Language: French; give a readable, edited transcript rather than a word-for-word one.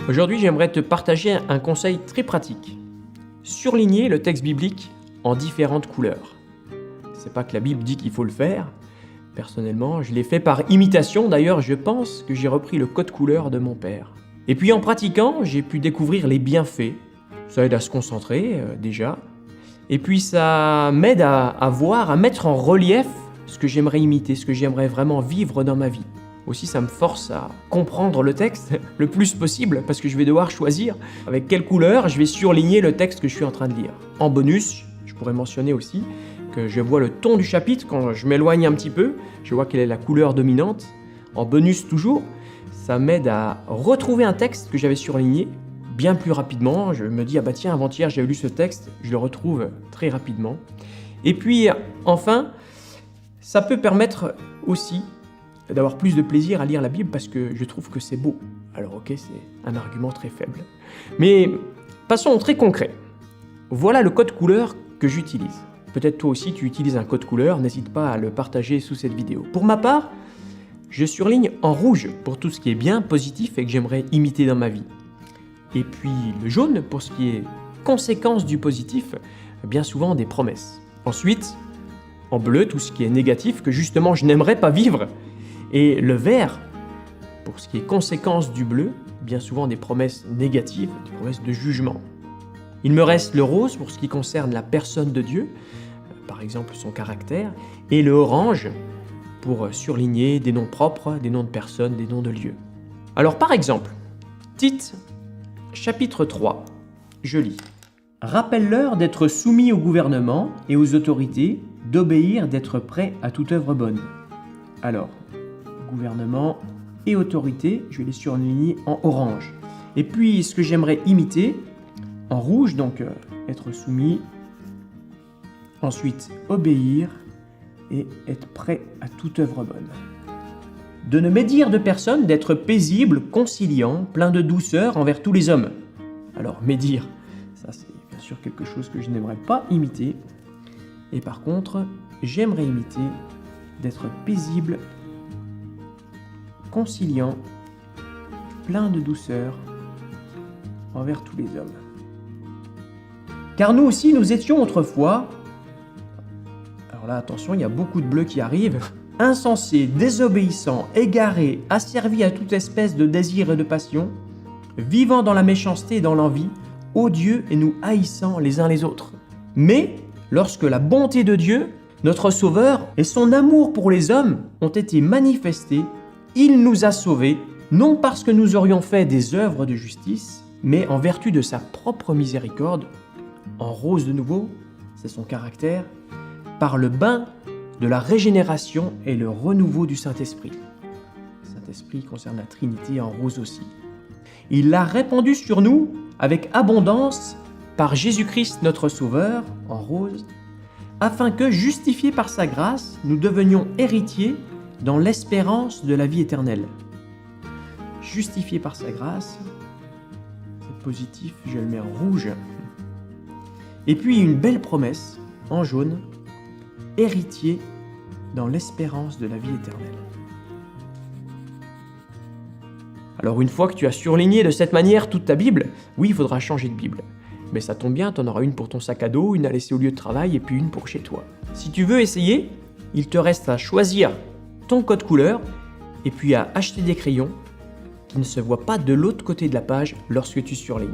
Aujourd'hui, j'aimerais te partager un conseil très pratique. Surligner le texte biblique en différentes couleurs. C'est pas que la Bible dit qu'il faut le faire. Personnellement, je l'ai fait par imitation. D'ailleurs, je pense que j'ai repris le code couleur de mon père. Et puis en pratiquant, j'ai pu découvrir les bienfaits. Ça aide à se concentrer, déjà. Et puis ça m'aide à voir, à mettre en relief ce que j'aimerais imiter, ce que j'aimerais vraiment vivre dans ma vie. Aussi, ça me force à comprendre le texte le plus possible parce que je vais devoir choisir avec quelle couleur je vais surligner le texte que je suis en train de lire. En bonus, je pourrais mentionner aussi que je vois le ton du chapitre quand je m'éloigne un petit peu, je vois quelle est la couleur dominante. En bonus toujours, ça m'aide à retrouver un texte que j'avais surligné bien plus rapidement. Je me dis, ah bah tiens, avant-hier j'avais lu ce texte, je le retrouve très rapidement. Et puis enfin, ça peut permettre aussi d'avoir plus de plaisir à lire la Bible parce que je trouve que c'est beau. Alors ok, c'est un argument très faible. Mais passons au très concret. Voilà le code couleur que j'utilise. Peut-être toi aussi tu utilises un code couleur, n'hésite pas à le partager sous cette vidéo. Pour ma part, je surligne en rouge pour tout ce qui est bien, positif et que j'aimerais imiter dans ma vie. Et puis le jaune pour ce qui est conséquence du positif, bien souvent des promesses. Ensuite, en bleu, tout ce qui est négatif que justement je n'aimerais pas vivre. Et le vert, pour ce qui est conséquence du bleu, bien souvent des promesses négatives, des promesses de jugement. Il me reste le rose pour ce qui concerne la personne de Dieu, par exemple son caractère, et le orange pour surligner des noms propres, des noms de personnes, des noms de lieux. Alors par exemple, Tite, chapitre 3, je lis. « Rappelle-leur d'être soumis au gouvernement et aux autorités, d'obéir, d'être prêts à toute œuvre bonne. » Alors, gouvernement et autorité, je vais les surligner en orange. Et puis, ce que j'aimerais imiter, en rouge, donc être soumis. Ensuite, obéir et être prêt à toute œuvre bonne. De ne médire de personne, d'être paisible, conciliant, plein de douceur envers tous les hommes. Alors, médire, ça c'est bien sûr quelque chose que je n'aimerais pas imiter. Et par contre, j'aimerais imiter d'être paisible, conciliant, plein de douceur envers tous les hommes. Car nous aussi, nous étions autrefois, alors là, attention, il y a beaucoup de bleus qui arrivent, insensés, désobéissants, égarés, asservis à toute espèce de désir et de passion, vivant dans la méchanceté et dans l'envie, odieux et nous haïssant les uns les autres. Mais, lorsque la bonté de Dieu, notre Sauveur, et son amour pour les hommes ont été manifestés, il nous a sauvés, non parce que nous aurions fait des œuvres de justice, mais en vertu de sa propre miséricorde. En rose de nouveau, c'est son caractère, par le bain de la régénération et le renouveau du Saint-Esprit. Le Saint-Esprit concerne la Trinité en rose aussi. Il l'a répandu sur nous avec abondance par Jésus-Christ notre Sauveur, en rose, afin que, justifiés par sa grâce, nous devenions héritiers dans l'espérance de la vie éternelle. Justifiés par sa grâce, c'est positif, je le mets en rouge. Et puis une belle promesse, en jaune, héritier dans l'espérance de la vie éternelle. Alors une fois que tu as surligné de cette manière toute ta Bible, oui, il faudra changer de Bible. Mais ça tombe bien, tu en auras une pour ton sac à dos, une à laisser au lieu de travail et puis une pour chez toi. Si tu veux essayer, il te reste à choisir ton code couleur et puis à acheter des crayons qui ne se voient pas de l'autre côté de la page lorsque tu surlignes.